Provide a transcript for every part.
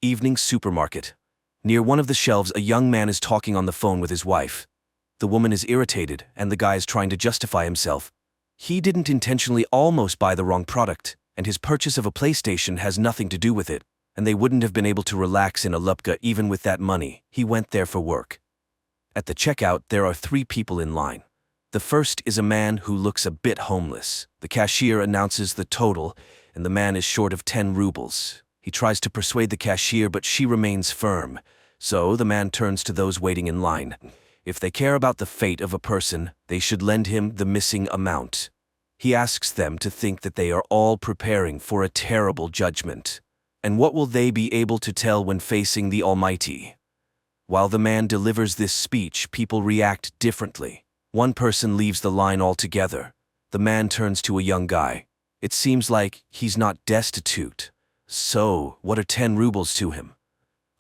Evening supermarket. Near one of the shelves, a young man is talking on the phone with his wife. The woman is irritated, and the guy is trying to justify himself. He didn't intentionally almost buy the wrong product, and his purchase of a PlayStation has nothing to do with it, and they wouldn't have been able to relax in a Lupka even with that money. He went there for work. At the checkout, there are 3 people in line. The first is a man who looks a bit homeless. The cashier announces the total, and the man is short of 10 rubles. He tries to persuade the cashier, but she remains firm. So the man turns to those waiting in line. If they care about the fate of a person, they should lend him the missing amount. He asks them to think that they are all preparing for a terrible judgment. And what will they be able to tell when facing the Almighty? While the man delivers this speech, people react differently. One person leaves the line altogether. The man turns to a young guy. It seems like he's not destitute. So, what are 10 rubles to him?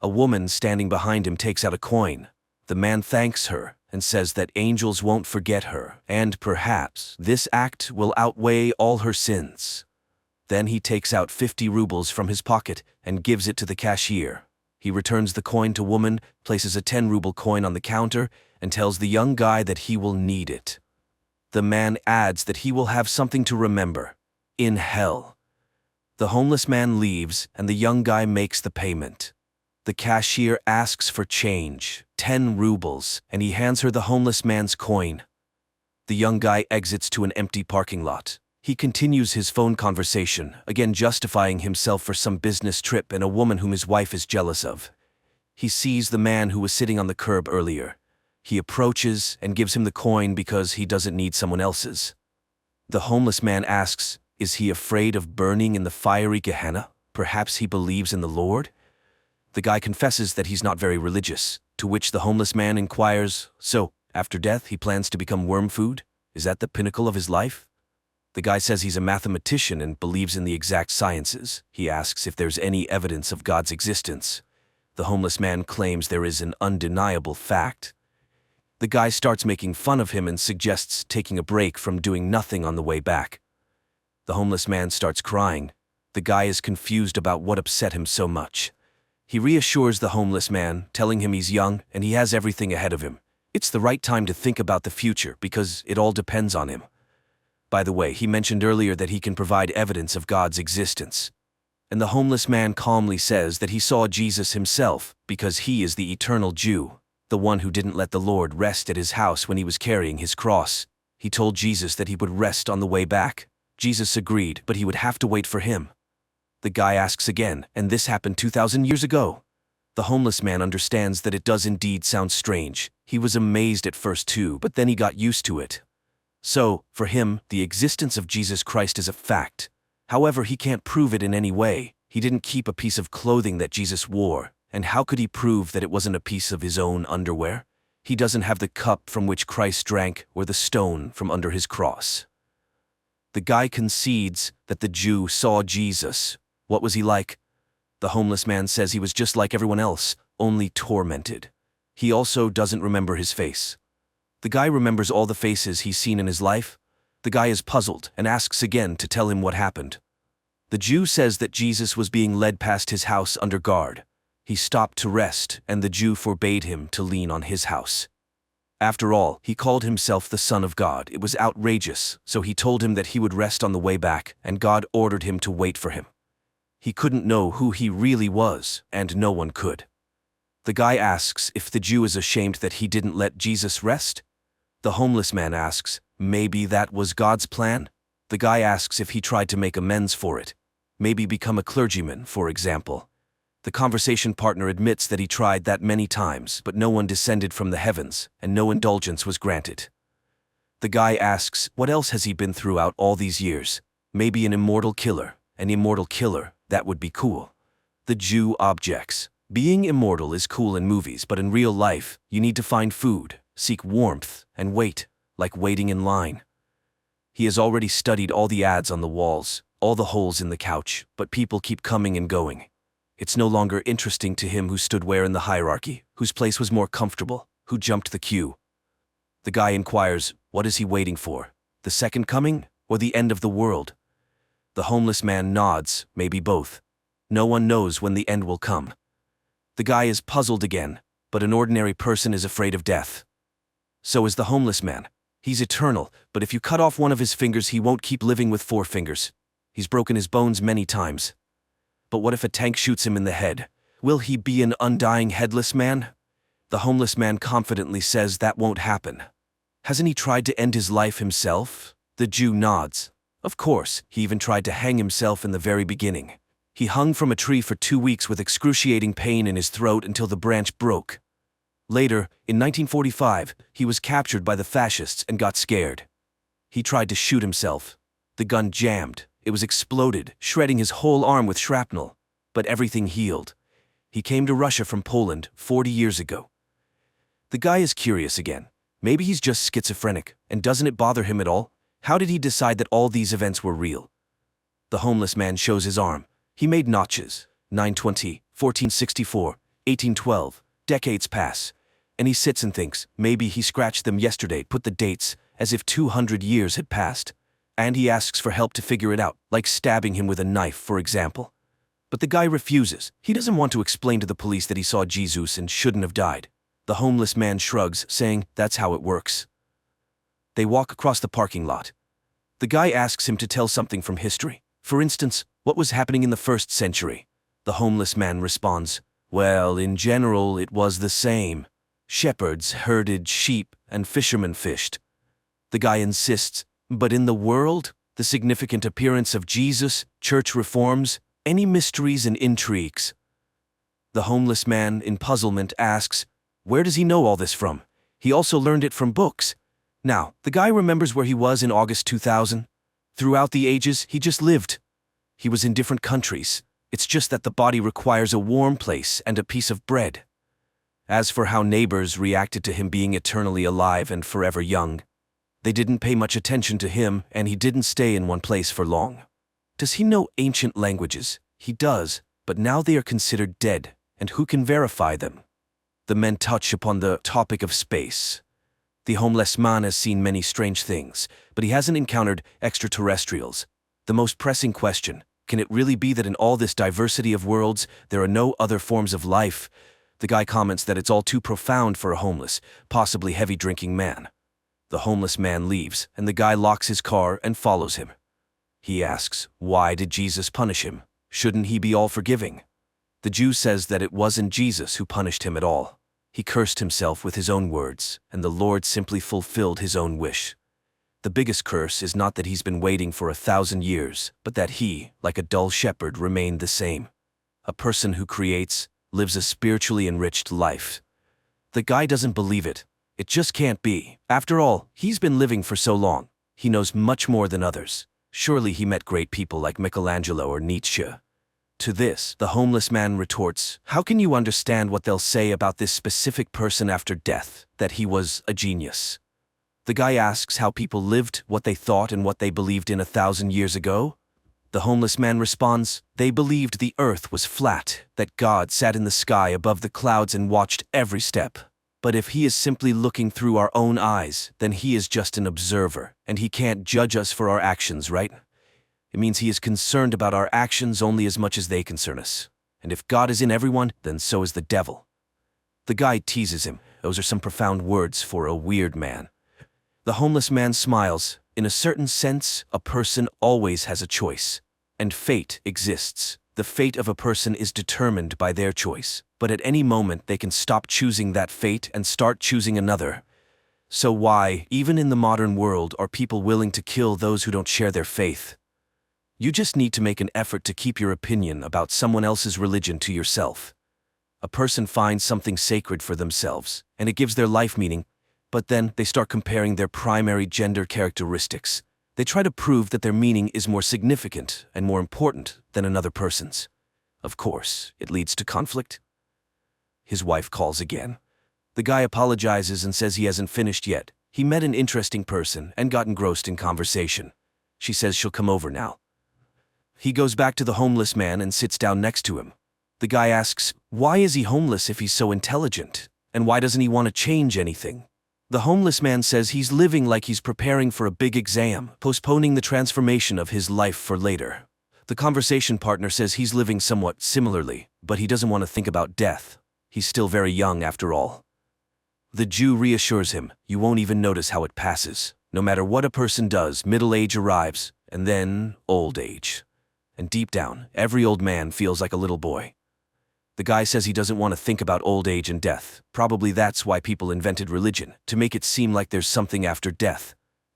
A woman standing behind him takes out a coin. The man thanks her and says that angels won't forget her, and perhaps this act will outweigh all her sins. Then he takes out 50 rubles from his pocket and gives it to the cashier. He returns the coin to woman, places a 10-ruble coin on the counter, and tells the young guy that he will need it. The man adds that he will have something to remember in hell. The homeless man leaves, and the young guy makes the payment. The cashier asks for change, 10 rubles, and he hands her the homeless man's coin. The young guy exits to an empty parking lot. He continues his phone conversation, again justifying himself for some business trip and a woman whom his wife is jealous of. He sees the man who was sitting on the curb earlier. He approaches and gives him the coin because he doesn't need someone else's. The homeless man asks, is he afraid of burning in the fiery Gehenna? Perhaps he believes in the Lord? The guy confesses that he's not very religious, to which the homeless man inquires, so, after death he plans to become worm food? Is that the pinnacle of his life? The guy says he's a mathematician and believes in the exact sciences. He asks if there's any evidence of God's existence. The homeless man claims there is an undeniable fact. The guy starts making fun of him and suggests taking a break from doing nothing on the way back. The homeless man starts crying. The guy is confused about what upset him so much. He reassures the homeless man, telling him he's young and he has everything ahead of him. It's the right time to think about the future because it all depends on him. By the way, he mentioned earlier that he can provide evidence of God's existence. And the homeless man calmly says that he saw Jesus himself because he is the eternal Jew, the one who didn't let the Lord rest at his house when he was carrying his cross. He told Jesus that he would rest on the way back. Jesus agreed, but he would have to wait for him. The guy asks again, and this happened 2,000 years ago. The homeless man understands that it does indeed sound strange. He was amazed at first too, but then he got used to it. So, for him, the existence of Jesus Christ is a fact. However, he can't prove it in any way. He didn't keep a piece of clothing that Jesus wore, and how could he prove that it wasn't a piece of his own underwear? He doesn't have the cup from which Christ drank or the stone from under his cross. The guy concedes that the Jew saw Jesus. What was he like? The homeless man says he was just like everyone else, only tormented. He also doesn't remember his face. The guy remembers all the faces he's seen in his life. The guy is puzzled and asks again to tell him what happened. The Jew says that Jesus was being led past his house under guard. He stopped to rest, and the Jew forbade him to lean on his house. After all, he called himself the Son of God. It was outrageous, so he told him that he would rest on the way back, and God ordered him to wait for him. He couldn't know who he really was, and no one could. The guy asks if the Jew is ashamed that he didn't let Jesus rest. The homeless man asks, maybe that was God's plan? The guy asks if he tried to make amends for it. Maybe become a clergyman, for example. The conversation partner admits that he tried that many times, but no one descended from the heavens, and no indulgence was granted. The guy asks, what else has he been throughout all these years? Maybe an immortal killer. An immortal killer, that would be cool. The Jew objects. Being immortal is cool in movies, but in real life, you need to find food, seek warmth, and wait, like waiting in line. He has already studied all the ads on the walls, all the holes in the couch, but people keep coming and going. It's no longer interesting to him who stood where in the hierarchy, whose place was more comfortable, who jumped the queue. The guy inquires, what is he waiting for? The second coming, or the end of the world? The homeless man nods, maybe both. No one knows when the end will come. The guy is puzzled again, but an ordinary person is afraid of death. So is the homeless man. He's eternal, but if you cut off one of his fingers, he won't keep living with 4 fingers. He's broken his bones many times. But what if a tank shoots him in the head? Will he be an undying headless man? The homeless man confidently says that won't happen. Hasn't he tried to end his life himself? The Jew nods. Of course, he even tried to hang himself in the very beginning. He hung from a tree for 2 weeks with excruciating pain in his throat until the branch broke. Later, in 1945, he was captured by the fascists and got scared. He tried to shoot himself. The gun jammed. It was exploded, shredding his whole arm with shrapnel. But everything healed. He came to Russia from Poland 40 years ago. The guy is curious again. Maybe he's just schizophrenic, and doesn't it bother him at all? How did he decide that all these events were real? The homeless man shows his arm. He made notches. 920, 1464, 1812. Decades pass. And he sits and thinks, maybe he scratched them yesterday, put the dates, as if 200 years had passed. And he asks for help to figure it out, like stabbing him with a knife, for example. But the guy refuses. He doesn't want to explain to the police that he saw Jesus and shouldn't have died. The homeless man shrugs, saying, that's how it works. They walk across the parking lot. The guy asks him to tell something from history. For instance, what was happening in the 1st century? The homeless man responds, well, in general, it was the same. Shepherds herded sheep and fishermen fished. The guy insists, but in the world, the significant appearance of Jesus, church reforms, any mysteries and intrigues? The homeless man, in puzzlement, asks, where does he know all this from? He also learned it from books. Now, the guy remembers where he was in August 2000. Throughout the ages, he just lived. He was in different countries. It's just that the body requires a warm place and a piece of bread. As for how neighbors reacted to him being eternally alive and forever young, they didn't pay much attention to him, and he didn't stay in one place for long. Does he know ancient languages? He does, but now they are considered dead, and who can verify them? The men touch upon the topic of space. The homeless man has seen many strange things, but he hasn't encountered extraterrestrials. The most pressing question, can it really be that in all this diversity of worlds, there are no other forms of life? The guy comments that it's all too profound for a homeless, possibly heavy-drinking man. The homeless man leaves, and the guy locks his car and follows him. He asks, why did Jesus punish him? Shouldn't he be all-forgiving? The Jew says that it wasn't Jesus who punished him at all. He cursed himself with his own words, and the Lord simply fulfilled his own wish. The biggest curse is not that he's been waiting for 1,000 years, but that he, like a dull shepherd, remained the same. A person who creates, lives a spiritually enriched life. The guy doesn't believe it. It just can't be. After all, he's been living for so long. He knows much more than others. Surely he met great people like Michelangelo or Nietzsche. To this, the homeless man retorts, how can you understand what they'll say about this specific person after death, that he was a genius? The guy asks how people lived, what they thought and what they believed in 1,000 years ago. The homeless man responds, they believed the earth was flat, that God sat in the sky above the clouds and watched every step. But if he is simply looking through our own eyes, then he is just an observer, and he can't judge us for our actions, right? It means he is concerned about our actions only as much as they concern us. And if God is in everyone, then so is the devil. The guy teases him. Those are some profound words for a weird man. The homeless man smiles. In a certain sense, a person always has a choice. And fate exists. The fate of a person is determined by their choice. But at any moment they can stop choosing that fate and start choosing another. So why, even in the modern world, are people willing to kill those who don't share their faith? You just need to make an effort to keep your opinion about someone else's religion to yourself. A person finds something sacred for themselves, and it gives their life meaning, but then they start comparing their primary gender characteristics. They try to prove that their meaning is more significant and more important than another person's. Of course, it leads to conflict. His wife calls again. The guy apologizes and says he hasn't finished yet. He met an interesting person and got engrossed in conversation. She says she'll come over now. He goes back to the homeless man and sits down next to him. The guy asks, why is he homeless if he's so intelligent? And why doesn't he want to change anything? The homeless man says he's living like he's preparing for a big exam, postponing the transformation of his life for later. The conversation partner says he's living somewhat similarly, but he doesn't want to think about death. He's still very young after all. The Jew reassures him, you won't even notice how it passes. No matter what a person does, middle age arrives, and then old age. And deep down, every old man feels like a little boy. The guy says he doesn't want to think about old age and death. Probably that's why people invented religion, to make it seem like there's something after death.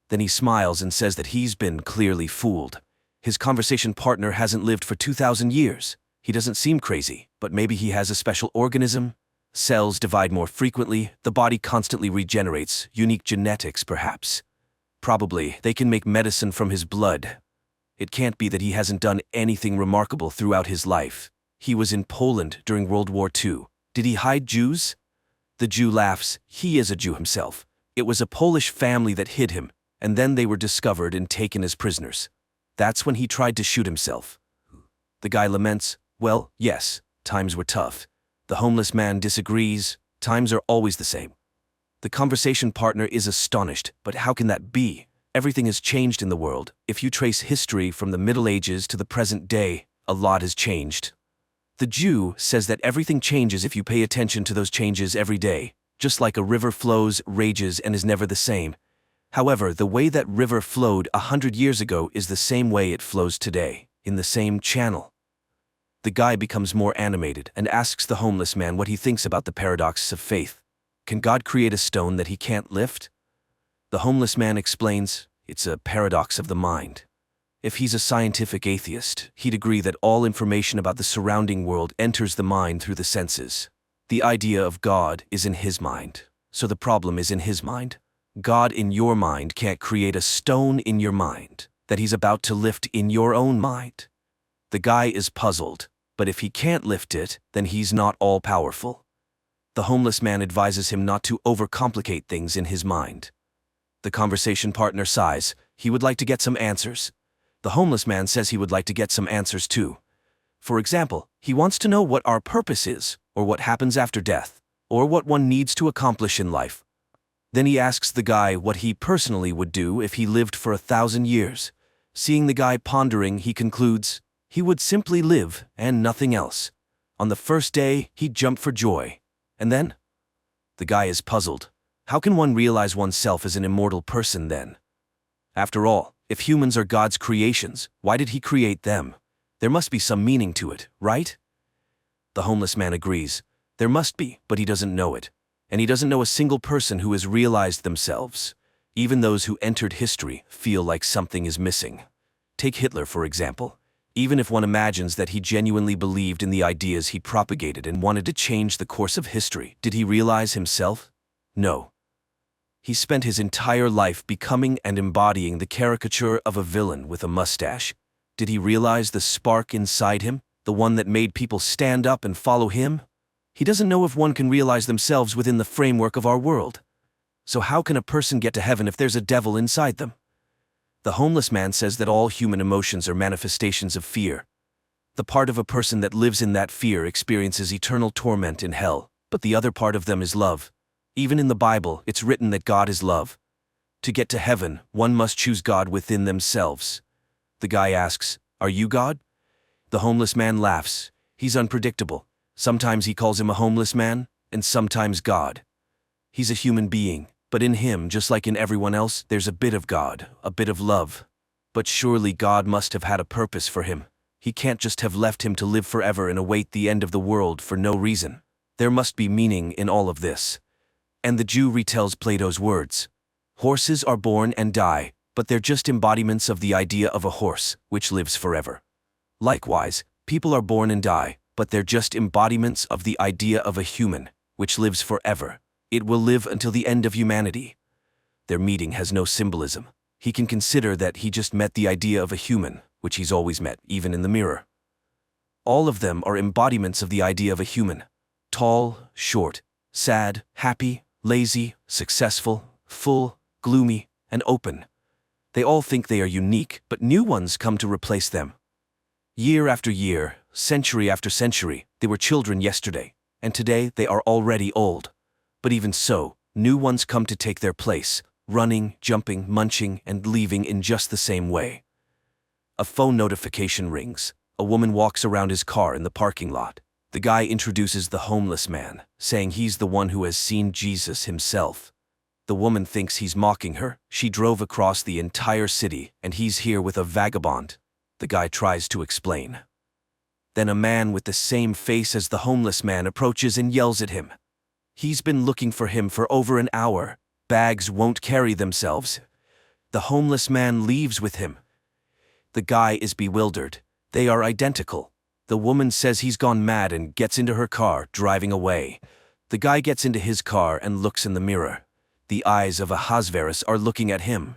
Then he smiles and says that he's been clearly fooled. His conversation partner hasn't lived for 2,000 years. He doesn't seem crazy, but maybe he has a special organism. Cells divide more frequently, the body constantly regenerates, unique genetics perhaps. Probably they can make medicine from his blood. It can't be that he hasn't done anything remarkable throughout his life. He was in Poland during World War II. Did he hide Jews? The Jew laughs. He is a Jew himself. It was a Polish family that hid him, and then they were discovered and taken as prisoners. That's when he tried to shoot himself. The guy laments, well, yes, times were tough. The homeless man disagrees. Times are always the same. The conversation partner is astonished, but how can that be? Everything has changed in the world. If you trace history from the Middle Ages to the present day, a lot has changed. The Jew says that everything changes if you pay attention to those changes every day, just like a river flows, rages, and is never the same. However, the way that river flowed 100 years ago is the same way it flows today, in the same channel. The guy becomes more animated and asks the homeless man what he thinks about the paradox of faith. Can God create a stone that he can't lift? The homeless man explains, it's a paradox of the mind. If he's a scientific atheist, he'd agree that all information about the surrounding world enters the mind through the senses. The idea of God is in his mind, so the problem is in his mind. God in your mind can't create a stone in your mind that he's about to lift in your own mind. The guy is puzzled, but if he can't lift it, then he's not all-powerful. The homeless man advises him not to overcomplicate things in his mind. The conversation partner sighs. He would like to get some answers. The homeless man says he would like to get some answers too. For example, he wants to know what our purpose is, or what happens after death, or what one needs to accomplish in life. Then he asks the guy what he personally would do if he lived for 1,000 years. Seeing the guy pondering, he concludes, he would simply live and nothing else. On the first day, he'd jump for joy. And then? The guy is puzzled. How can one realize oneself as an immortal person then? After all, if humans are God's creations, why did he create them? There must be some meaning to it, right? The homeless man agrees. There must be, but he doesn't know it. And he doesn't know a single person who has realized themselves. Even those who entered history feel like something is missing. Take Hitler, for example. Even if one imagines that he genuinely believed in the ideas he propagated and wanted to change the course of history, did he realize himself? No. He spent his entire life becoming and embodying the caricature of a villain with a mustache. Did he realize the spark inside him, the one that made people stand up and follow him? He doesn't know if one can realize themselves within the framework of our world. So how can a person get to heaven if there's a devil inside them? The homeless man says that all human emotions are manifestations of fear. The part of a person that lives in that fear experiences eternal torment in hell, but the other part of them is love. Even in the Bible, it's written that God is love. To get to heaven, one must choose God within themselves. The guy asks, are you God? The homeless man laughs. He's unpredictable. Sometimes he calls him a homeless man, and sometimes God. He's a human being, but in him, just like in everyone else, there's a bit of God, a bit of love. But surely God must have had a purpose for him. He can't just have left him to live forever and await the end of the world for no reason. There must be meaning in all of this. And the Jew retells Plato's words. Horses are born and die, but they're just embodiments of the idea of a horse, which lives forever. Likewise, people are born and die, but they're just embodiments of the idea of a human, which lives forever. It will live until the end of humanity. Their meeting has no symbolism. He can consider that he just met the idea of a human, which he's always met, even in the mirror. All of them are embodiments of the idea of a human. Tall, short, sad, happy, lazy, successful, full, gloomy, and open. They all think they are unique, but new ones come to replace them. Year after year, century after century, they were children yesterday, and today they are already old. But even so, new ones come to take their place, running, jumping, munching, and leaving in just the same way. A phone notification rings. A woman walks around his car in the parking lot. The guy introduces the homeless man, saying he's the one who has seen Jesus himself. The woman thinks he's mocking her. She drove across the entire city, and he's here with a vagabond. The guy tries to explain. Then a man with the same face as the homeless man approaches and yells at him. He's been looking for him for over an hour. Bags won't carry themselves. The homeless man leaves with him. The guy is bewildered. They are identical. The woman says he's gone mad and gets into her car, driving away. The guy gets into his car and looks in the mirror. The eyes of Agasfer are looking at him.